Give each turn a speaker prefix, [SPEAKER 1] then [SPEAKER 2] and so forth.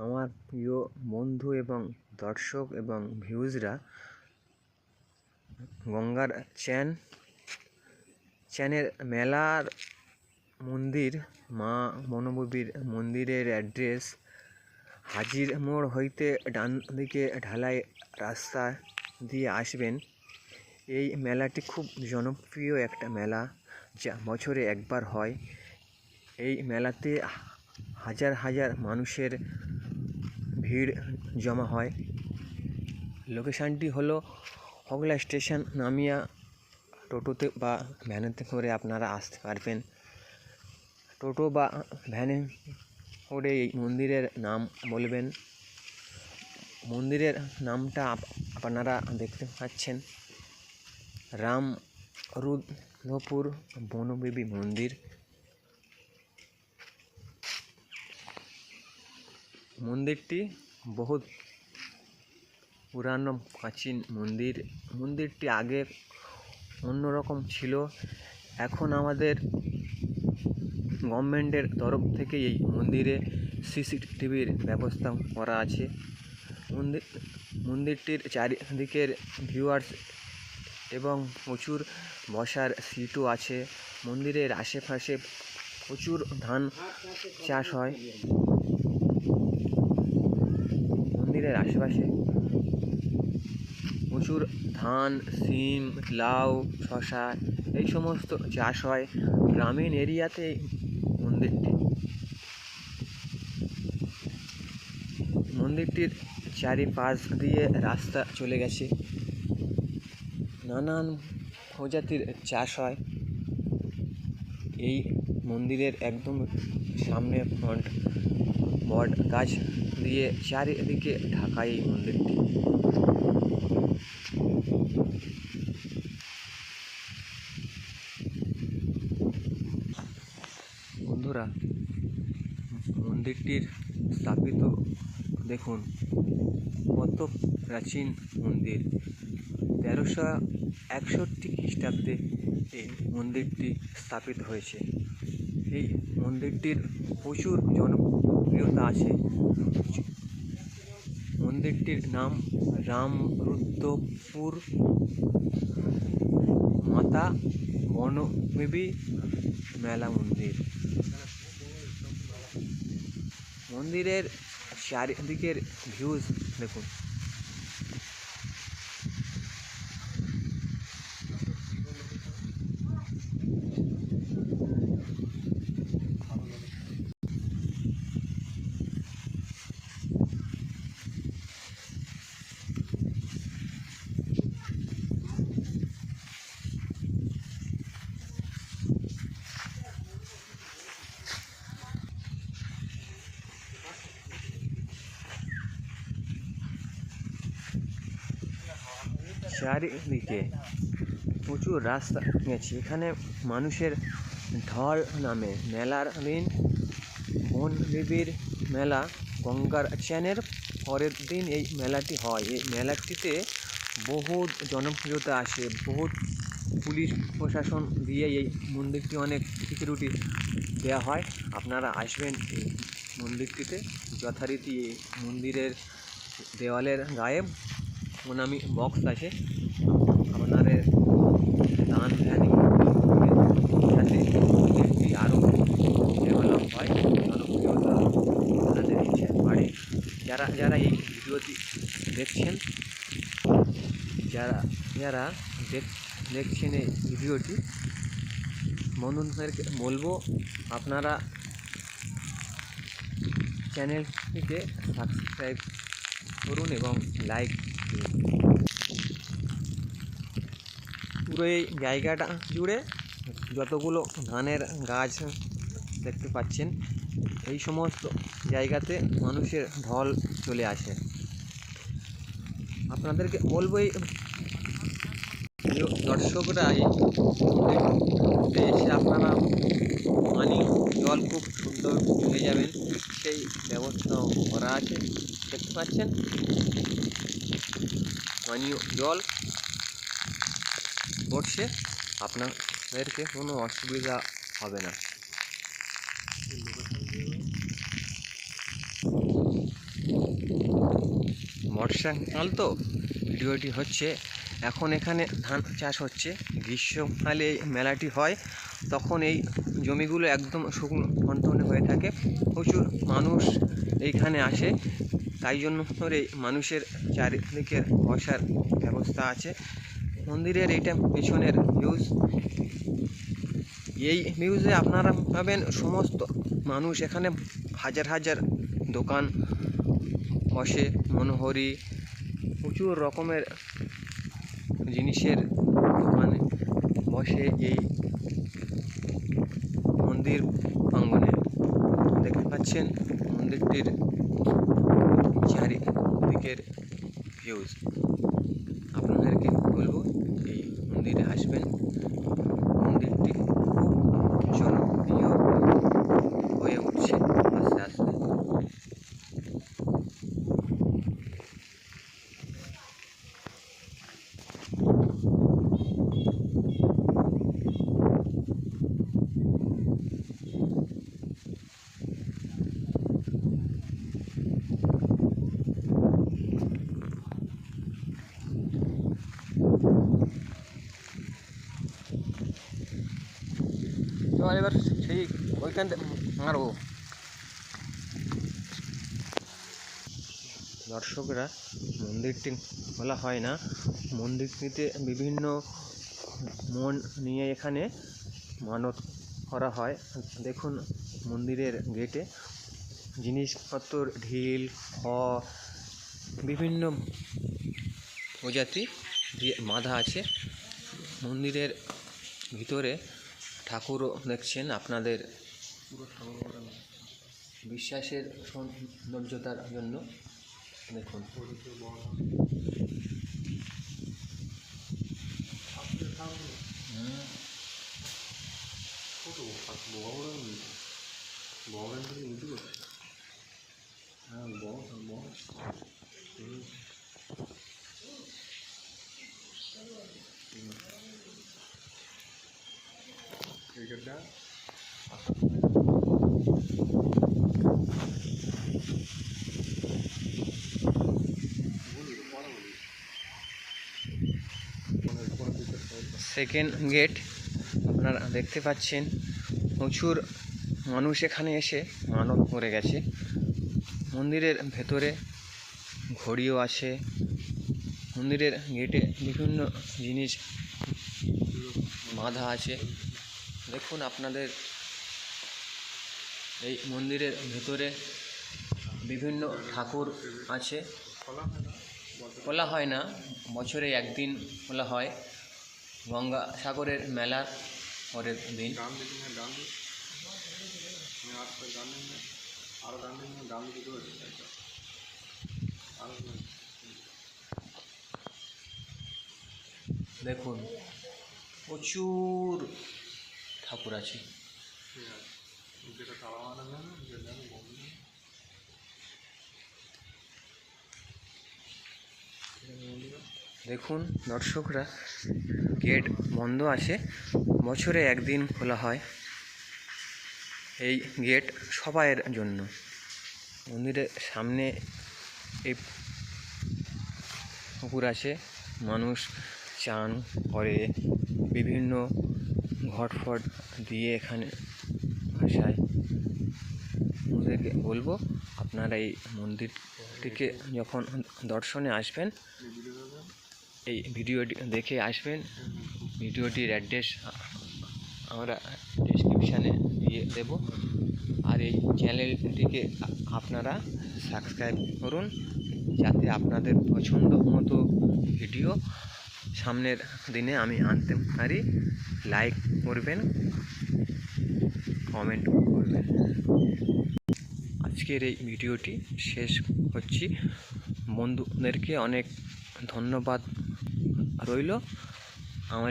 [SPEAKER 1] আমার প্রিয় বন্ধু এবং দর্শক এবং ভিউজরা, গঙ্গার চ্যানের মেলার মন্দির মা বনবিবির মন্দিরের অ্যাড্রেস হাজির মোড় হইতে ডান দিকে ঢালাই রাস্তা দিয়ে আসবেন। এই মেলাটি খুব জনপ্রিয় একটা মেলা, যা বছরে একবার হয়। এই মেলাতে হাজার হাজার মানুষের ভিড় জমা হয়। লোকেশানটি হলো হগলা স্টেশন নামিয়া টোটোতে বা ভ্যানেতে করে আপনারা আসতে পারবেন। টোটো বা ভ্যানে করে এই মন্দিরের নাম বলবেন। মন্দিরের নামটা আপনারা দেখতে পাচ্ছেন, রামরুদ্ধপুর বনবিবি মন্দির। মন্দিরটি বহুত পুরানো প্রাচীন মন্দির। মন্দিরটি আগে অন্যরকম ছিল। এখন আমাদের গভর্নমেন্টের তরফ থেকে এই মন্দিরে সিসিটিভির ব্যবস্থা করা আছে। মন্দিরটির চারিদিকের ভিউয়ার্স এবং প্রচুর বসার সিটও আছে। মন্দিরের আশেপাশে প্রচুর ধান চাষ হয়। মন্দিরের আশেপাশে প্রচুর ধান, সিম, লাউ, শশা এই সমস্ত চাষ হয়। গ্রামীণ এরিয়াতে মন্দিরটির চারিপাশ দিয়ে রাস্তা চলে গেছে। নানান প্রজাতির চাষ হয়। এই মন্দিরের একদম সামনে ফ্রন্ট বট গাছ দিয়ে চারিদিকে ঢাকা এই মন্দিরটি। বন্ধুরা, মন্দিরটির স্থাপিত দেখুন কত প্রাচীন মন্দির। 1361 খ্রিস্টাব্দে এই মন্দিরটি স্থাপিত হয়েছে। এই মন্দিরটির প্রচুর জনপ্রিয়তা আছে। মন্দিরটির নাম রামরুদ্ধপুর মাতা বনবিবি মেলা মন্দির। মন্দিরের চারিদিকের ভিউজ দেখুন। চারিদিকে প্রচুর রাস্তা গেছে। এখানে মানুষের ঢল নামে। মেলার দিন বনবিবির মেলা, গঙ্গার চ্যানের পরের দিন এই মেলাটি হয়। এই মেলাটিতে বহুত জনপ্রিয়তা আসে। বহুত পুলিশ প্রশাসন দিয়ে এই মন্দিরটি অনেক সিকিউরিটি দেওয়া হয়। আপনারা আসবেন এই মন্দিরটিতে। যথারীতি এই মন্দিরের দেওয়ালের গায়ে প্রণামী বক্স আছে। আপনাদের দান ধ্যানী যাতে মন্দিরটি আরও ডেভেলপ হয়, জনপ্রিয়তা আপনাদের ইচ্ছে বাড়ে। যারা এই ভিডিওটি দেখছেন, যারা দেখছেন এই ভিডিওটি, বন্ধুদেরকে বলবো আপনারা চ্যানেলটিকে সাবস্ক্রাইব করুন এবং লাইক দিন। পুরো এই জায়গাটা জুড়ে যতগুলো ধানের গাছ দেখতে পাচ্ছেন, এই সমস্ত জায়গাতে মানুষের ঢল চলে আসে। আপনাদেরকে বলবো এই দর্শকরা এসে আপনারা পানি জল খুব সুন্দর পেয়ে যাবেন, সেই ব্যবস্থাও করা আছে। দেখতে পাচ্ছেন পানীয় জল পড়ছে, আপনাদেরকে কোনো অসুবিধা হবে না। বর্ষাকাল তো ভিডিওটি হচ্ছে, এখন এখানে ধান চাষ হচ্ছে। গ্রীষ্মকালে এই মেলাটি হয়, তখন এই জমিগুলো একদম শুকনো টনটনে হয়ে থাকে, প্রচুর মানুষ এইখানে আসে। তাই জন্য করে মানুষের চারিদিকে বসার ব্যবস্থা আছে। মন্দিরের এইটা পেছনের ভিউজ। এই ভিউজে আপনারা পাবেন সমস্ত মানুষ, এখানে হাজার হাজার দোকান বসে, মনোহরি প্রচুর রকমের জিনিসের দোকান বসে এই মন্দির প্রাঙ্গণে। দেখতে পাচ্ছেন মন্দিরটির চারিদিকের ভিউজ। আপনাদেরকে বলবো এই মন্দিরে আসবেন। মন্দিরটি খুব জনপ্রিয় হয়ে উঠছে আস্তে আস্তে। তো এবার সেই ওইখান থেকে মারবো। দর্শকরা, মন্দিরটি বলা হয় না, মন্দিরটিতে বিভিন্ন মন নিয়ে এখানে মানত করা হয়। দেখুন মন্দিরের গেটে জিনিসপত্র, ঢিল, বিভিন্ন প্রজাতি দিয়ে বাঁধা আছে। মন্দিরের ভিতরে ঠাকুরও দেখছেন। আপনাদের বিশ্বাসের সৌন্দর্যতার জন্য দেখুন। সেকেন্ড গেট আপনারা দেখতে পাচ্ছেন, প্রচুর মানুষ এখানে এসে মানত করে গেছে। মন্দিরের ভেতরে ঘড়িও আছে। মন্দিরের গেটে বিভিন্ন জিনিস বাঁধা আছে। দেখুন আপনাদের এই মন্দিরের ভেতরে বিভিন্ন ঠাকুর আছে। খোলা হয় না, বছরে একদিন খোলা হয়, গঙ্গাসাগরের মেলার পরের দিন। দেখুন প্রচুর ঠাকুর আছে। দেখুন দর্শকরা, গেট বন্ধ আছে, বছরে একদিন খোলা হয়। এই গেট সবাইয়ের জন্য। মন্দিরের সামনে এই পুকুর আছে, মানুষ চান করে, বিভিন্ন ঘটফট দিয়ে এখানে ভাসায়। ওদেরকে বলবো আপনারা এই মন্দিরটিকে যখন দর্শনে আসবেন, এই ভিডিওটি দেখে আসবেন। ভিডিওটির অ্যাড্রেস আমরা ডেসক্রিপশানে দিয়ে দেব। আর এই চ্যানেলটিকে আপনারা সাবস্ক্রাইব করুন, যাতে আপনাদের পছন্দ মতো ভিডিও সামনের দিনে আমি আনতে পারি। লাইক করবেন, কমেন্ট করবেন। আজকের এই ভিডিওটি শেষ করছি। বন্ধুদেরকে অনেক ধন্যবাদ রইল।